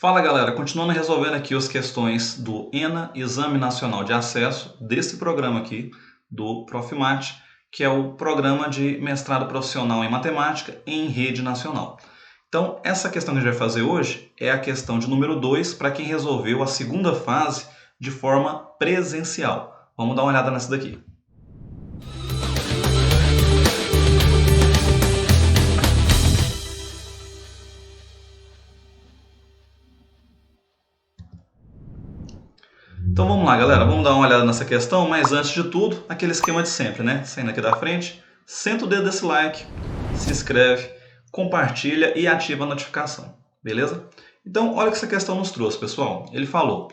Fala galera, continuando resolvendo aqui as questões do ENA, Exame Nacional de Acesso, desse programa aqui, do Profmat, que é o programa de mestrado profissional em matemática em rede nacional. Então, essa questão que a gente vai fazer hoje é a questão de número 2 para quem resolveu a segunda fase de forma presencial. Vamos dar uma olhada nessa daqui. Então vamos lá, galera, vamos dar uma olhada nessa questão, mas antes de tudo, aquele esquema de sempre, né? Saindo aqui da frente, senta o dedo desse like, se inscreve, compartilha e ativa a notificação, beleza? Então, olha o que essa questão nos trouxe, pessoal. Ele falou,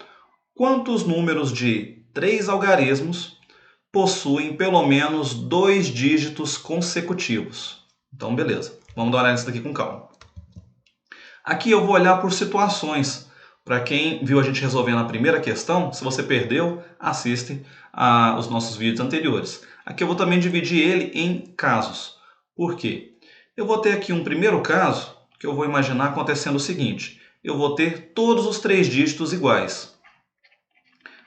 quantos números de 3 algarismos possuem pelo menos 2 dígitos consecutivos? Então, beleza, vamos dar uma olhada nisso daqui com calma. Aqui eu vou olhar por situações. Para quem viu a gente resolvendo a primeira questão, se você perdeu, assiste os nossos vídeos anteriores. Aqui eu vou também dividir ele em casos. Por quê? Eu vou ter aqui um primeiro caso, que eu vou imaginar acontecendo o seguinte. Eu vou ter todos os 3 dígitos iguais.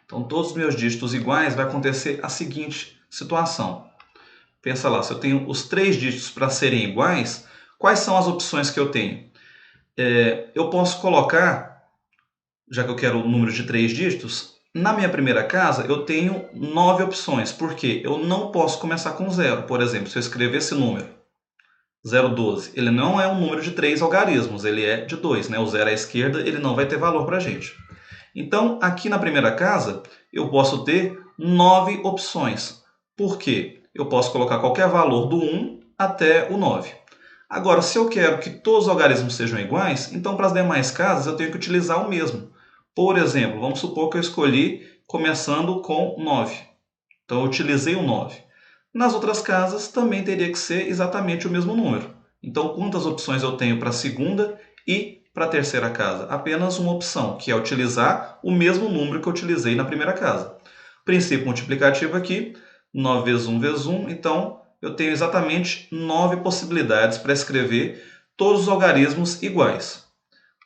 Então, todos os meus dígitos iguais, vai acontecer a seguinte situação. Pensa lá, se eu tenho os 3 dígitos para serem iguais, quais são as opções que eu tenho? Eu posso colocar, já que eu quero o número de 3 dígitos, na minha primeira casa eu tenho 9 opções, porque eu não posso começar com 0. Por exemplo, se eu escrever esse número, 012, ele não é um número de 3 algarismos, ele é de 2, né? O 0 à esquerda ele não vai ter valor para a gente. Então, aqui na primeira casa, eu posso ter 9 opções. Por quê? Eu posso colocar qualquer valor do 1 até o 9. Agora, se eu quero que todos os algarismos sejam iguais, então para as demais casas eu tenho que utilizar o mesmo. Por exemplo, vamos supor que eu escolhi começando com 9. Então eu utilizei o 9. Nas outras casas também teria que ser exatamente o mesmo número. Então quantas opções eu tenho para a segunda e para a terceira casa? Apenas uma opção, que é utilizar o mesmo número que eu utilizei na primeira casa. Princípio multiplicativo aqui, 9 vezes 1 vezes 1, então eu tenho exatamente 9 possibilidades para escrever todos os algarismos iguais.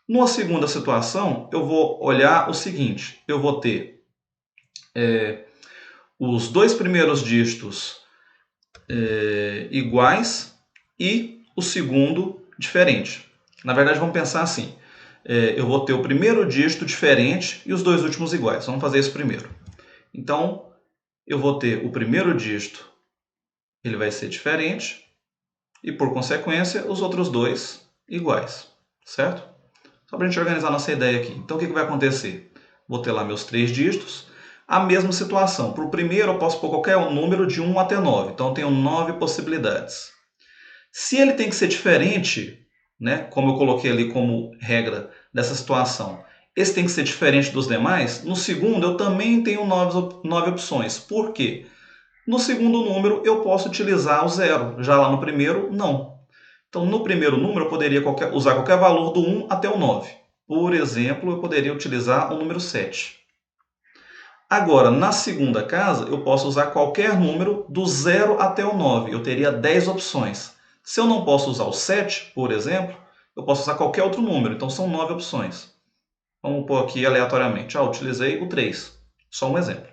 Numa segunda situação, eu vou olhar o seguinte, eu vou ter os 2 primeiros dígitos iguais e o segundo diferente. Na verdade, vamos pensar assim, eu vou ter o primeiro dígito diferente e os 2 últimos iguais. Vamos fazer isso primeiro. Então, eu vou ter o primeiro dígito, ele vai ser diferente, e por consequência, os outros 2 iguais, certo? Só para a gente organizar nossa ideia aqui. Então, o que vai acontecer? Vou ter lá meus 3 dígitos. A mesma situação. Para o primeiro, eu posso pôr qualquer número de 1 até 9. Então, eu tenho 9 possibilidades. Se ele tem que ser diferente, né, como eu coloquei ali como regra dessa situação, esse tem que ser diferente dos demais, no segundo eu também tenho 9 opções. Por quê? No segundo número, eu posso utilizar o 0. Já lá no primeiro, não. Então, no primeiro número, eu poderia usar qualquer valor do 1 até o 9. Por exemplo, eu poderia utilizar o número 7. Agora, na segunda casa, eu posso usar qualquer número do 0 até o 9. Eu teria 10 opções. Se eu não posso usar o 7, por exemplo, eu posso usar qualquer outro número. Então, são 9 opções. Vamos pôr aqui aleatoriamente. Utilizei o 3. Só um exemplo.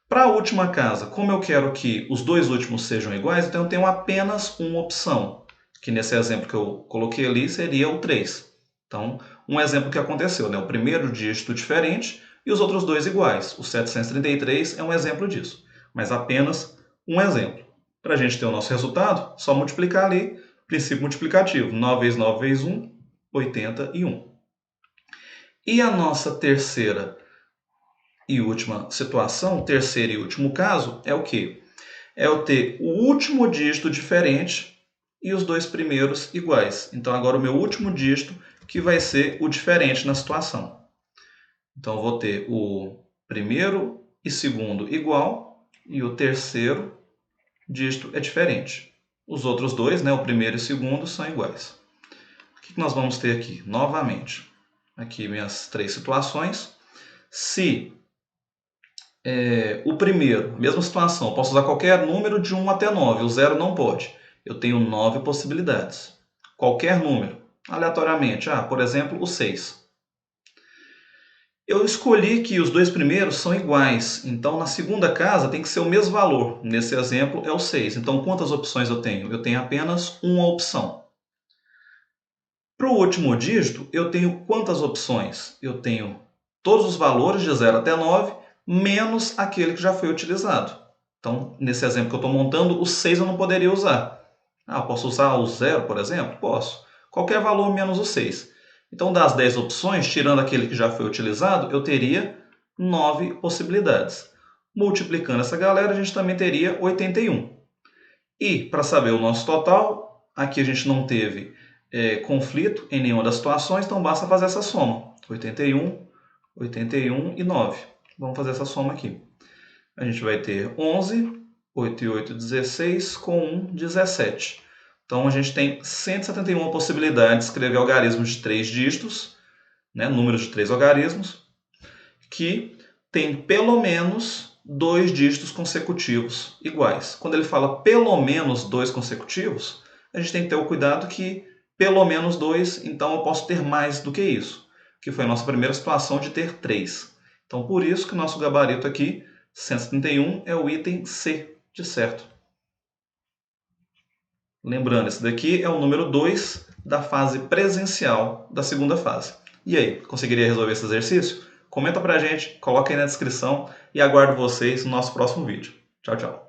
Para a última casa, como eu quero que os 2 últimos sejam iguais, então eu tenho apenas uma opção, que nesse exemplo que eu coloquei ali seria o 3. Então, um exemplo que aconteceu, né? O primeiro dígito diferente e os outros 2 iguais. O 733 é um exemplo disso, mas apenas um exemplo. Para a gente ter o nosso resultado, só multiplicar ali, princípio multiplicativo, 9 vezes 9 vezes 1, 81. E a nossa terceira e última situação, terceiro e último caso, é o quê? É eu ter o último dígito diferente e os 2 primeiros iguais. Então, agora o meu último dígito que vai ser o diferente na situação. Então, eu vou ter o primeiro e segundo igual e o terceiro dígito é diferente. Os outros 2, né, o primeiro e o segundo, são iguais. O que nós vamos ter aqui? Novamente, aqui minhas 3 situações. Se o primeiro, mesma situação, eu posso usar qualquer número de 1 até 9, o 0 não pode. Eu tenho 9 possibilidades. Qualquer número, aleatoriamente, por exemplo, o 6. Eu escolhi que os dois primeiros são iguais, então na segunda casa tem que ser o mesmo valor. Nesse exemplo é o 6. Então quantas opções eu tenho? Eu tenho apenas uma opção. Para o último dígito, eu tenho quantas opções? Eu tenho todos os valores de 0 até 9, menos aquele que já foi utilizado. Então, nesse exemplo que eu estou montando, o 6 eu não poderia usar. Eu posso usar o 0, por exemplo? Posso. Qualquer valor menos o 6. Então, das 10 opções, tirando aquele que já foi utilizado, eu teria 9 possibilidades. Multiplicando essa galera, a gente também teria 81. E, para saber o nosso total, aqui a gente não teve conflito em nenhuma das situações, então basta fazer essa soma. 81, 81 e 9. Vamos fazer essa soma aqui. A gente vai ter 11, 8 e 8, 16, com 1, 17. Então a gente tem 171 possibilidades de escrever algarismos de 3 dígitos, né, números de 3 algarismos, que tem pelo menos 2 dígitos consecutivos iguais. Quando ele fala pelo menos 2 consecutivos, a gente tem que ter o cuidado que pelo menos 2, então eu posso ter mais do que isso, que foi a nossa primeira situação de ter 3. Então por isso que o nosso gabarito aqui, 171, é o item C de certo. Lembrando, esse daqui é o número 2 da fase presencial da segunda fase. E aí, conseguiria resolver esse exercício? Comenta pra gente, coloca aí na descrição e aguardo vocês no nosso próximo vídeo. Tchau, tchau!